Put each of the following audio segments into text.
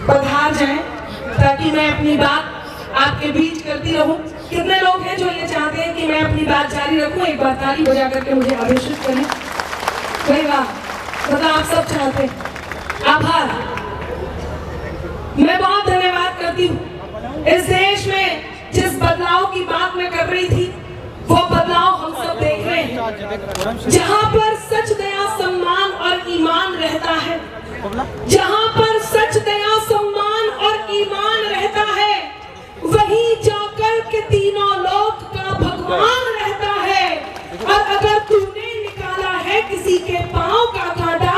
पधार जाएं ताकि मैं अपनी बात आपके बीच करती रहूं। कितने लोग हैं जो ये चाहते हैं कि मैं अपनी बात जारी रखूं? एक बार ताली बजा करके मुझे अभिषेक करें। भाई वाह, मतलब आप सब चाहते हैं। आभार। मैं बहुत धन्यवाद करती हूँ। इस देश में जिस बदलाव की बात मैं कर रही थी वो बदलाव हम सब देख रहे हैं। जहाँ पर सच, दया, सम्मान और ईमान रहता है, जहाँ पर सच, दया, सम्मान और ईमान रहता है, वहीं जाकर के तीनों लोक का भगवान रहता है। और अगर तूने निकाला है किसी के पांव का कांटा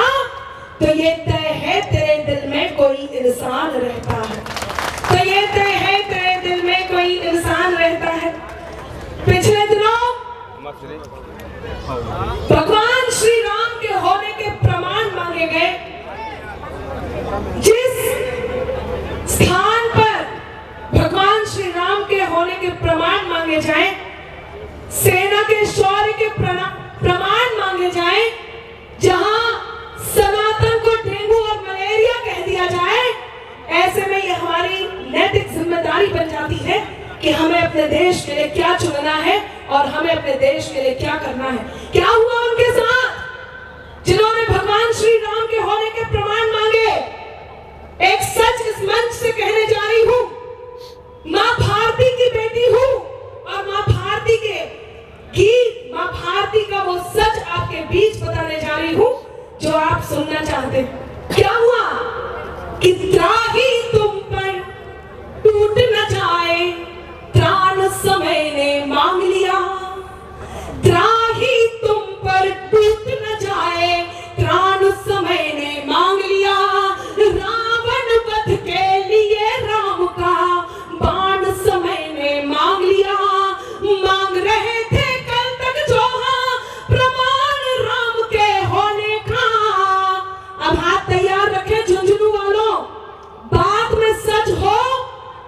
तो ये तय है तेरे दिल में कोई इंसान रहता है। तो ये तय है तेरे दिल में कोई इंसान रहता है। पिछले दिनों भगवान श्री राम के होने के प्रमाण मांगे गए। जिस स्थान पर भगवान श्री राम के होने के प्रमाण मांगे जाएं, सेना के शौर्य के प्रमाण मांगे जाएं, जहां सनातन को डेंगू और मलेरिया कह दिया जाए, ऐसे में ये हमारी नैतिक जिम्मेदारी बन जाती है कि हमें अपने देश के लिए क्या चुनना है और हमें अपने देश के लिए क्या करना है। क्या हुआ उनके साथ जिन्होंने भगवान श्री राम के होने के प्रमाण मांगे? एक सच इस मंच से कहने जा रही हूं, मां भारती की बेटी हूं और मां भारती के गीत, मां भारती का वो सच आपके बीच बताने जा रही हूं जो आप सुनना चाहते हैं। क्या हुआ कि त्राही तुम पर टूट न जाए, त्राण समय ने मांग लिया। त्राही तुम पर टूट न जाए, त्राण समय ने मांग लिया। रावण वध के लिए राम का बाण समय ने मांग लिया। मांग रहे थे कल तक जो हाँ प्रमाण राम के होने का। अब हाथ तैयार रखे झुंझुनू वालों, बात में सच हो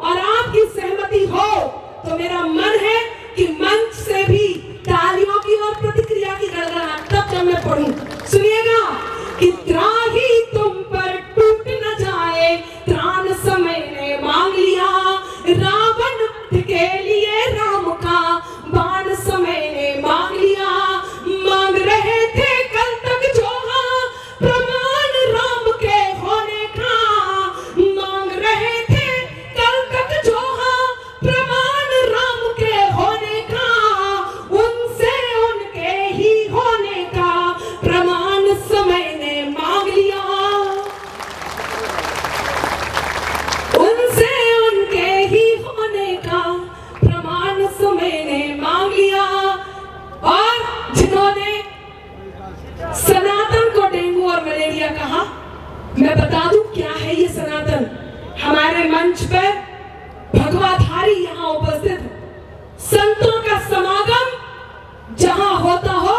और आपकी सहमति हो तो मेरा मन है कि मंच से भी तालियों की और प्रतिक्रिया की गड़गड़ाहट तब जब मैं पढ़ूं। सुनिएगा कि त्राही तुम पर टूट न जाए, त्राण समय ने मांग लिया। रावण के लिए राम का बाण समय ने मांग लिया। मांग रहे थे कल तक जो हाँ प्रमाण राम के होने का। मांग रहे थे कल तक जो हाँ प्रमाण राम के होने का। उनसे उनके ही होने का प्रमाण समय ने मांग लिया। उनसे उनके ही होने का प्रमाण समय ने मांग लिया। और जिन्होंने सनातन को डेंगू और मलेरिया कहा, मैं बता दूं क्या है ये सनातन। हमारे मंच पर भगवाधारी यहाँ उपस्थित संतों का समागम जहां होता हो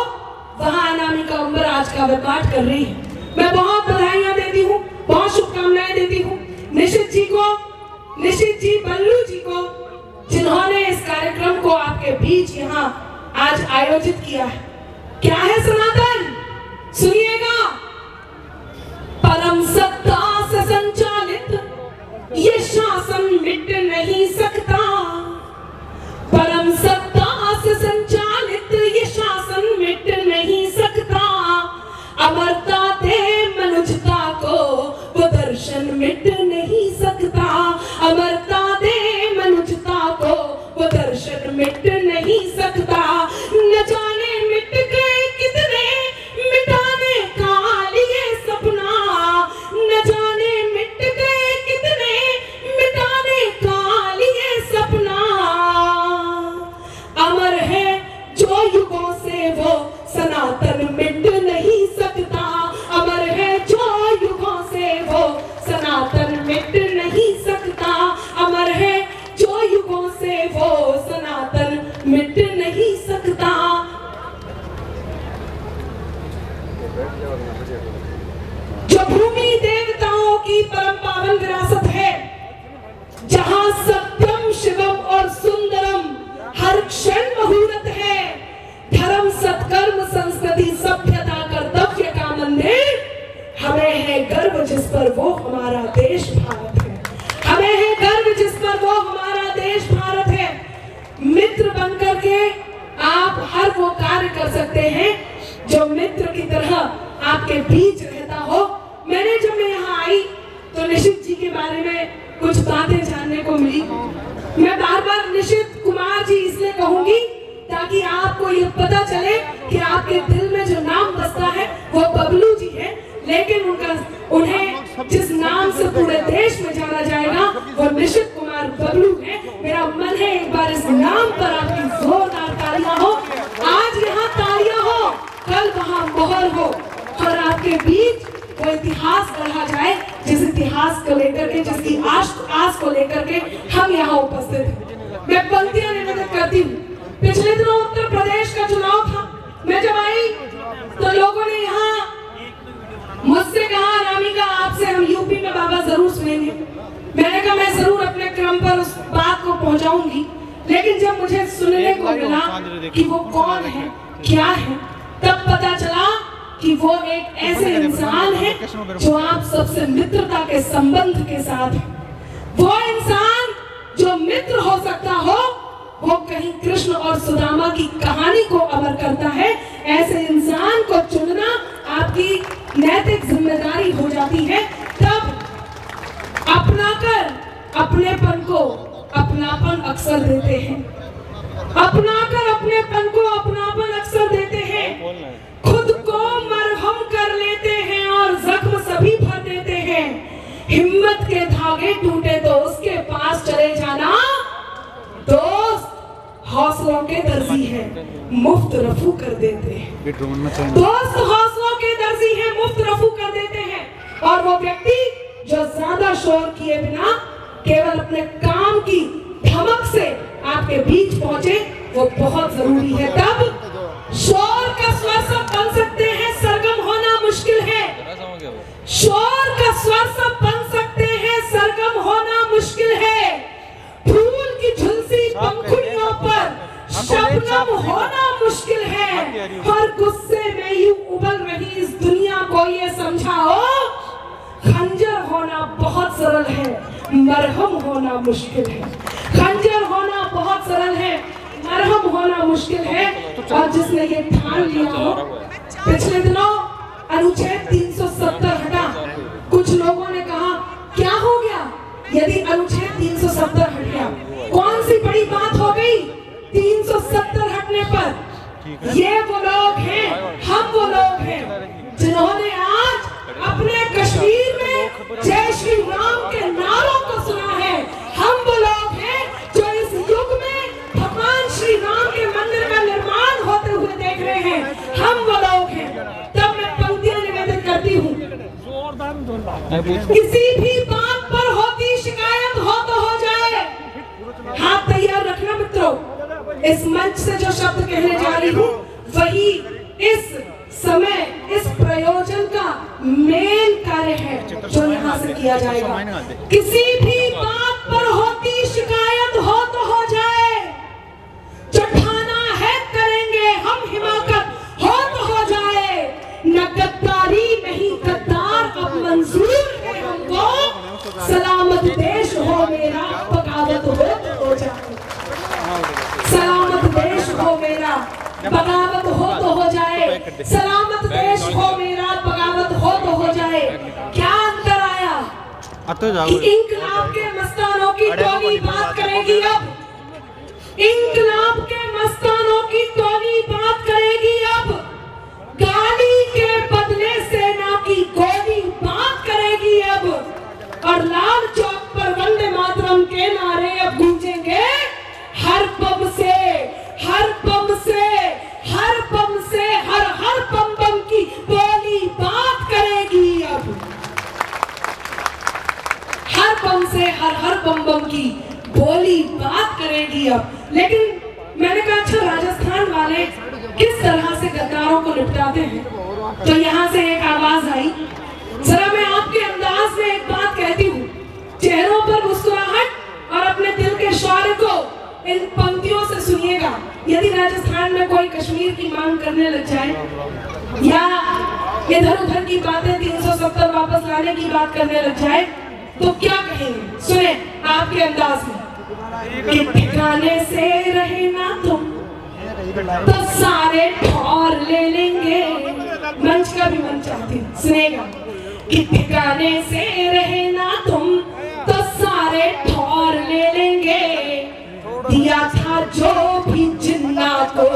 वहां अनामिका उम्र आज का विपाठ कर रही है। मैं बहुत बधाइयां देती हूँ, बहुत शुभकामनाएं देती हूँ निशित जी को, निशित जी, बल्लू जी को, जिन्होंने इस कार्यक्रम को आपके बीच यहाँ आज आयोजित किया है। क्या है सनातन? सुनिएगा, परम सत्ता से संचालित ये शासन मिट नहीं सकता। परम सत्ता से संचालित ये शासन मिट नहीं सकता। अमरता दे मनुष्यता को वो दर्शन मिट नहीं सकता। अमरता दे मनुष्यता को वो दर्शन मिट नहीं सकता। न जाने मिट गए कितने मिटाने का लिए सपना। न जाने मिट गए कितने मिटाने का लिए सपना। अमर है जो युगों से वो सनातन मिट नहीं सकता। अमर है जो युगों से वो सनातन मिट नहीं सकता। अमर है जो युगों से वो सनातन मिट नहीं सकता। जो भूमि देवताओं की परम पावन विरासत है, जहां सत्यम शिवम और सुंदरम हर क्षण मुहूर्त है। धर्म, सत्कर्म, संस्कृति, सभ्यता, कर्तव्य का मंदिर हमें है गर्व जिस पर वो हमारा देश भारत है। आपके बीच रहता हो। मैंने जब मैं यहाँ आई तो निशित जी के बारे में कुछ बातें जानने को मिली। मैं बार बार निशित कुमार जी इसलिए कहूंगी ताकि आपको ये पता चले कि आपके दिल में जो नाम बसता है वो बबलू जी है, लेकिन उन्हें जिस नाम से पूरे देश में जाना जाएगा वो निशित कुमार बबलू है। मेरा मन है एक बार इस नाम पर आपकी जोरदार तालियां हो। आज यहाँ तालियां हो, कल वहाँ मोहर हो और आपके बीच वो इतिहास गढ़ा जाए जिस इतिहास को लेकर के, जिसकी आस को लेकर के हम यहाँ उपस्थित हैं। मैं पंक्तियां निवेदित करती हूँ। पिछले दिनों उत्तर प्रदेश का चुनाव था। मैं जब आई तो लोगों ने यहाँ मुझसे कहा, रामिका आपसे हम यूपी में बाबा जरूर सुनेंगे। मैंने कहा मैं जरूर अपने क्रम पर उस बात को पहुंचाऊंगी, लेकिन जब मुझे सुनने को मिला कि वो कौन है, क्या है, तब पता चला कि वो एक ऐसे इंसान है जो आप सबसे मित्रता के संबंध के साथ है। वो इंसान जो मित्र हो सकता हो वो कहीं कृष्ण और सुदामा की कहानी को अमर करता है। ऐसे इंसान को चुनना आपकी नैतिक जिम्मेदारी हो जाती है। तब अपनाकर अपनेपन को अपनापन अक्सर देते हैं, अपनाकर अपनेपन को अपनापन अक्सर देते हैं। खुद को मरहम कर लेते हैं और जख्म सभी भर देते हैं। हिम्मत के धागे टूटे तो उसके पास चले जाना। दोस्त हौसलों के दर्जी है, मुफ्त रफू कर देते हैं। दोस्त हौसलों के दर्जी है, मुफ्त रफू कर देते हैं। और वो व्यक्ति जो ज्यादा शोर किए बिना केवल अपने काम की धमक से आपके बीच पहुंचे, वो बहुत जरूरी है। तब शोर का स्वर सब बन सकते हैं, सरगम होना मुश्किल है। शोर का स्वर सब बन सकते हैं, सरगम होना मुश्किल है। फूल की झुलसी पंखुड़ियों पर शबनम होना मुश्किल है। और गुस्से में यूं उबल रही इस दुनिया को ये समझाओ, खंजर होना बहुत सरल है, मरहम होना मुश्किल है। खंजर होना बहुत सरल है, मरहम होना मुश्किल है। और जिसने ये ठान लिया हो, पिछले दिनों अनुच्छेद 370 हटा। कुछ लोगों ने कहा क्या हो गया यदि अनुच्छेद 370 हट गया, कौन सी बड़ी बात हो गई 370 हटने पर। ये वो लोग हैं, हम वो लोग हैं जिन्होंने आज अपने कश्मीर में जय श्री राम के नारों को सुना है। हम वो लोग हैं जो इस युग में भगवान श्री राम के मंदिर का निर्माण होते हुए देख रहे हैं। हम वो लोग हैं। तब मैं पंक्तियां निवेदित करती हूँ। किसी भी बात पर होती शिकायत हो तो हो जाए, हाथ तैयार रखना मित्रों। इस मंच से जो शब्द कहने जा रही हूँ वही इस समय इस प्रयोजन का मेन कार्य है जो यहाँ से किया जाएगा। किसी भी बात पर होती शिकायत हो तो हो जाए, चढ़ाना है करेंगे हम हिमाकत हो तो हो जाए। न गद्दारी नहीं गद्दार अब मंजूर है हमको। सलामत देश हो मेरा बगावत हो तो हो जाए। सलामत देश हो मेरा बगावत हो तो हो जाए। सलामत देश हो मेरा बगावत हो तो हो जाए। क्या अंतर आया कि इंकलाब के मस्तानों की टोली बात करेगी अब। इंकलाब के मस्तानों की टोली बात करेगी अब। गाली के बदले सेना की गोली बात करेगी अब। और लाल चौक पर वंदे मातरम के नारे अब गूंजेंगे। हर पब से हर पब से हर पब से हर पम पम की बोली बात करेगी अब। हर पम से हर पम पम की बोली बात करेगी अब। लेकिन मैंने कहा अच्छा राजस्थान वाले किस तरह से गद्दारों को निपटाते हैं, तो यहाँ से एक आवाज आई। जरा मैं आपके अंदाज में एक बात कहती हूँ, चेहरों पर मुस्कुराहट और अपने दिल के शौर्य को इन पंक्तियों से सुनिएगा। यदि राजस्थान में कोई कश्मीर की मांग करने लग जाए या इधर उधर की बातें 370 वापस लाने की बात करने लग जाए तो क्या कहेंगे, सुने आपके अंदाज में। कि ठिकाने से रहे ना तुम तो सारे ठौर ले लेंगे। मंच का भी मन चाहती हूँ, सुनेगा कि ठिकाने से रहे ना तुम तो सारे ठौर ले लेंगे, दिया था जो भी जिन्ना को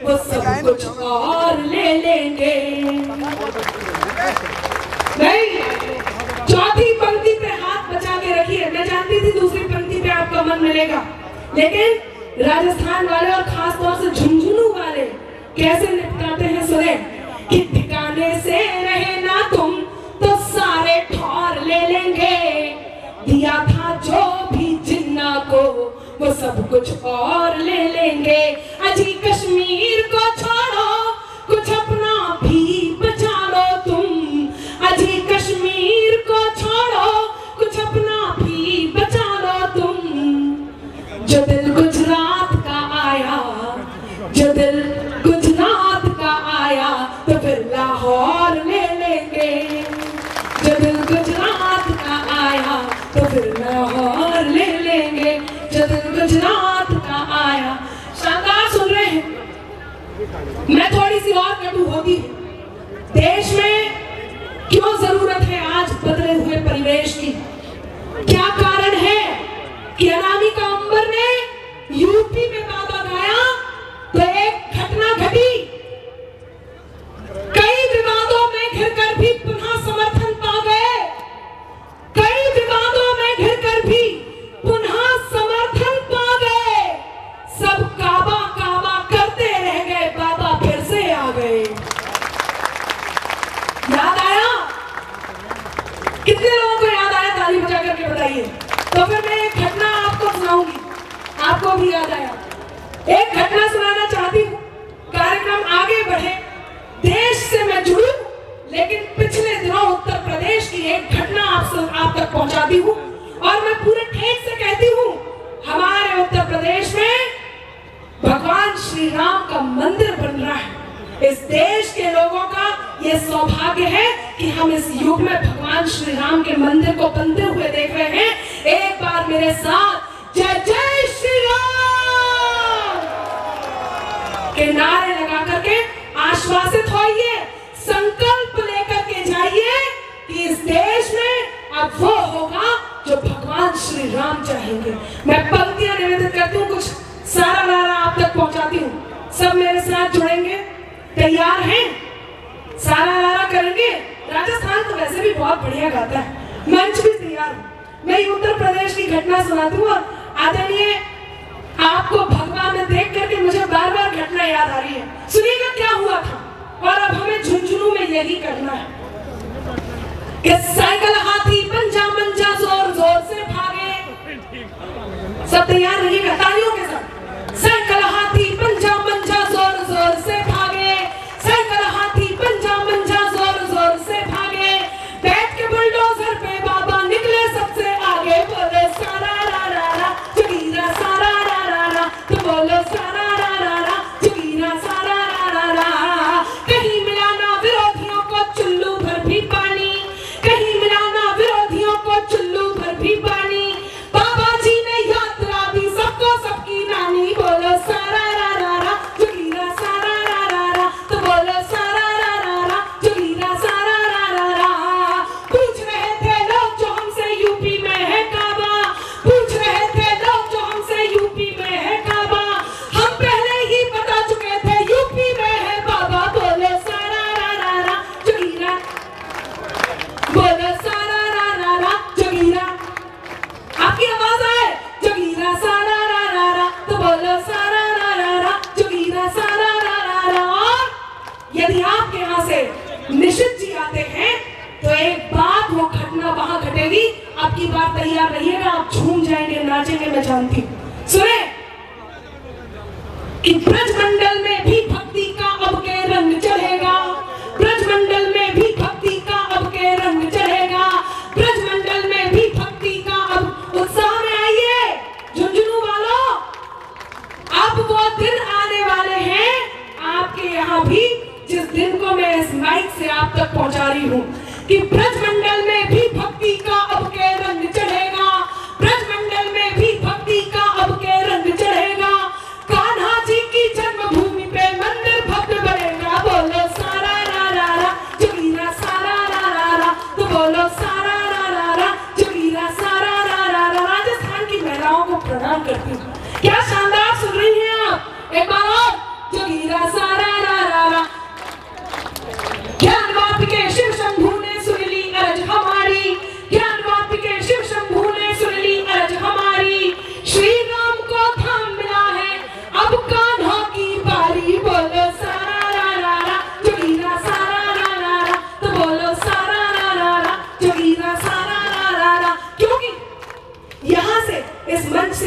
वो सब कुछ और ले लेंगे। नहीं, चौथी पंक्ति पे हाथ बचा के रखिए। मैं जानती थी दूसरी पंक्ति पे आपका मन मिलेगा, लेकिन राजस्थान वाले और खास तौर से झुंझुनू वाले कैसे निपटाते हैं, सुने कि ठिकाने से रहे ना तुम तो सारे ठौर ले लेंगे, दिया था जो भी जिन्ना को वो सब कुछ और ले लेंगे। अजी कश्मीर को छोड़ो कुछ अपना भी बचा लो तुम, अजी कश्मीर को छोड़ो कुछ अपना भी बचा लो तुम। जो दिल गुजरात का आया, जो दिल गुजरात का आया तो फिर लाहौर ले लेंगे, जो दिल गुजरात का आया तो फिर लाहौर ले लेंगे, जो दिल गुजरात का आया। शानदार सुन रहे हैं। मैं थोड़ी सी और कटु होती है। देश में क्यों जरूरत है आज बदले हुए परिवेश की? क्या कारण है कि अनामिका अंबर ने यूपी में बाबा गाया तो एक घटना घटी, कई विवादों में घिरकर भी पुनः समर्थन पा गए, कई विवादों में घिरकर भी पुनः समर्थन पा गए। सब काबा काबा करते रह गए, बाबा फिर से आ गए। याद आया? कितने लोगों को याद आया? ताली बजा करके बताइए। तो फिर मैं एक घटना आपको सुनाऊंगी, आपको भी याद आया। एक घटना सुनाना चाहती हूँ, कार्यक्रम आगे बढ़े, देश से मैं जुड़ू, लेकिन पिछले दिनों उत्तर प्रदेश की एक घटना आप तक पहुंचाती हूँ। और मैं पूरे ठेठ से कहती हूँ, हमारे उत्तर प्रदेश में भगवान श्री राम का मंदिर बन रहा है। इस देश के लोगों का ये सौभाग्य है कि हम इस युग में भगवान श्री राम के मंदिर को बनते हुए देख रहे हैं। एक बार मेरे साथ जय जय श्री राम के नारे लगा करके आश्वासित होइए, संकल्प लेकर के जाइए कि इस देश में अब वो होगा जो भगवान श्री राम चाहेंगे। मैं पंक्तियां निवेदित करती हूँ, कुछ सारा नारा आप तक पहुंचाती हूँ। सब मेरे साथ जुड़ेंगे, तैयार हैं? सारा नारा करेंगे। राजस्थान तो वैसे भी बहुत बढ़िया गाता है, मंच भी तैयार है। मैं उत्तर प्रदेश की घटना सुनाती हूँ और आदरणीय आपको भगवा में देख करके मुझे बार बार घटना याद आ रही है। सुनिएगा क्या हुआ था, और अब हमें झुंझुनू में यही करना है कि साइकिल हाथी पंजा मंजा जोर जोर से भागे। सब तैयार रहिएगा तालियों के साथ। साइकिल हाथी पंजा मंजा जोर जोर से भागे, साइकिल हाथी पंजा मंजा जोर जोर से भागे, बैठ के बुलडोजर पे बाबा निकले सबसे आगे, बोले सारा रा रा रा जगीरा सारा रा रा रा, तो बोलो सारा रा रा रा जगीरा सारा रा रा रा। कहीं मिलाना विरोधियों को चुल्लू भर भी पानी, कहीं मिलाना विरोधियों को चुल्लू भर भी पानी, बाबा जी ने यात्रा दी सबको सबकी नानी, बोलो सारा रा रा रा जगीरा सारा रा रा रा, तो बोलो सारा रा रा रा जगीरा सारा रा रा रा। पूछ रहे थे लोग जो हमसे यूपी में है काबा, पूछ रहे थे लोग जो हमसे यूपी में है काबा, हम पहले ही बता चुके थे यूपी में है बाबा, बोलो सारा रा रा रा जगीरा, बोलो सारा रा रा रा जगीरा। आपकी आवाज आए, जगीरा सारा रा रा रा, तो बोलो सारा रा रा रा जगीरा सारा रा रा रा। और यदि आपके यहाँ से निशित जी आते हैं तो एक बात वो घटना वहां घटेगी, आपकी बात तैयार रहिएगा, आप झूम जाएंगे, नाचेंगे, मैं जानती हूँ। सुने कि ब्रजमंडल में भी भक्ति का अब के रंग चढ़ेगा, ब्रजमंडल में भी भक्ति का अब के रंग चढ़ेगा, ब्रजमंडल में भी भक्ति का अब उत्साह में आइए झुंझुनू वालों। अब वो दिन आने वाले हैं आपके यहाँ भी, जिस दिन को मैं इस माइक से आप तक पहुंचा रही हूँ कि ब्रजमंडल में भी भक्ति का अब के रंग चढ़ेगा, ब्रजमंडल में भी भक्ति का अब के रंग चढ़ेगा। कान्हा जी की जन्मभूमि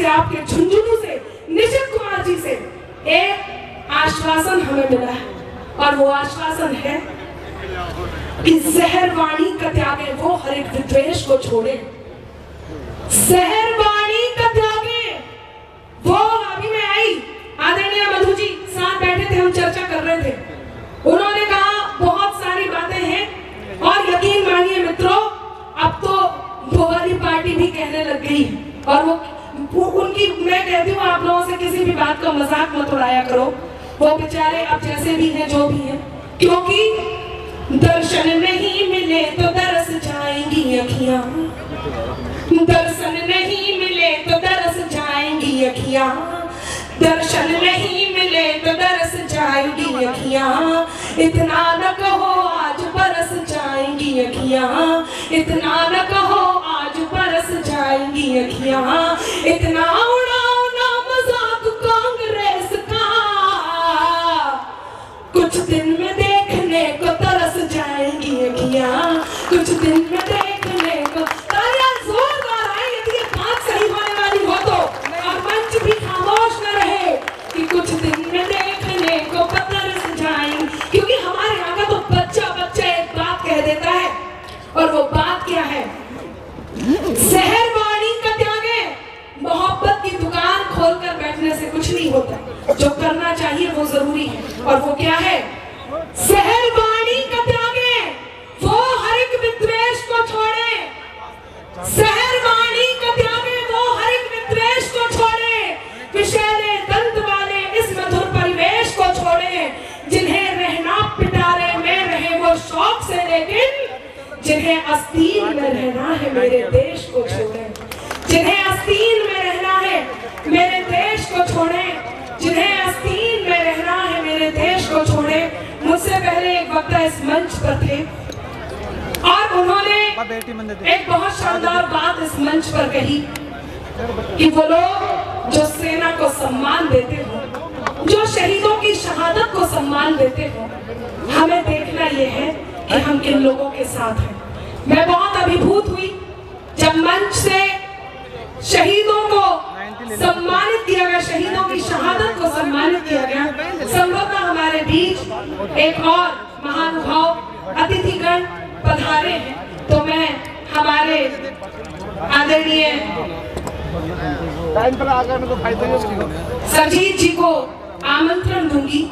आपके झुंझुनू से, निशित कुमार जी से एक आश्वासन हमें मिला है, और वो आश्वासन है कि जहर वाणी का त्यागे वो हर एक विद्वेष को छोड़े। जहर वाणी का त्यागे वो, अभी मैं आई, आदरणीय मधु जी साथ बैठे थे, हम चर्चा कर रहे थे, उन्होंने कहा बहुत सारी बातें हैं, और यकीन मानिए मित्रों, अब तो वो वाली पार्टी भी कहने लग गई, और वो उनकी, मैं कहती हूँ आप लोगों से किसी भी बात का मजाक मत उड़ाया करो, वो बेचारे अब जैसे भी हैं जो भी हैं, क्योंकि दर्शन नहीं मिले तो तरस जाएंगी अखियां, दर्शन नहीं मिले तो तरस जाएंगी अखियां, दर्शन नहीं मिले तो तरस जाएंगी अखियां, इतना न कहो आज बरस जाएंगी अखियां, इतना न कहो आज बरस जाएंगी अखियां, इतना उड़ाओ ना मजाक कांग्रेस का, कुछ दिन में देखने को तरस जाएंगी अखियां, कुछ दिन में देखने को। तालियां जोरदार आए यदि ये बात सही होने वाली हो तो, और मंच भी खामोश न रहे कि कुछ दिन में देखने को तरस जाएंगे, क्योंकि हमारे यहाँ का तो बच्चा बच्चा एक बात कह देता है, और वो बात क्या है? जहर वाणी का त्यागे, मोहब्बत की दुकान खोलकर बैठने से कुछ नहीं होता, जो करना चाहिए वो जरूरी है, और वो क्या है? जहर वाणी का त्यागे वो हर एक विद्वेष को छोड़े, जहर वाणी का त्यागे वो हर एक विद्वेष को छोड़े, विषैले दंत वाले इस मधुर परिवेश को छोड़े, जिन्हें रहना पिटारे में रहे वो शौक से, लेकिन जिन्हें आस्तीन में रहना है मेरे देश को छोड़े, जिन्हें आस्तीन में रहना है मेरे देश को छोड़े, जिन्हें आस्तीन में रहना है मेरे देश को छोड़े। मुझसे पहले एक वक्ता इस मंच पर थे, और उन्होंने एक बहुत शानदार बात इस मंच पर कही कि वो लोग जो सेना को सम्मान देते हो, जो शहीदों की शहादत को सम्मान देते हो, हमें देखना ये है कि हम किन लोगों के साथ हैं। मैं बहुत अभिभूत हुई जब मंच से शहीदों को सम्मानित किया गया, शहीदों की शहादत को सम्मानित किया गया। संभवतः हमारे बीच एक और महानुभाव अतिथिगण पधारे हैं, तो मैं हमारे आदरणीय सरजीत जी को आमंत्रण दूंगी।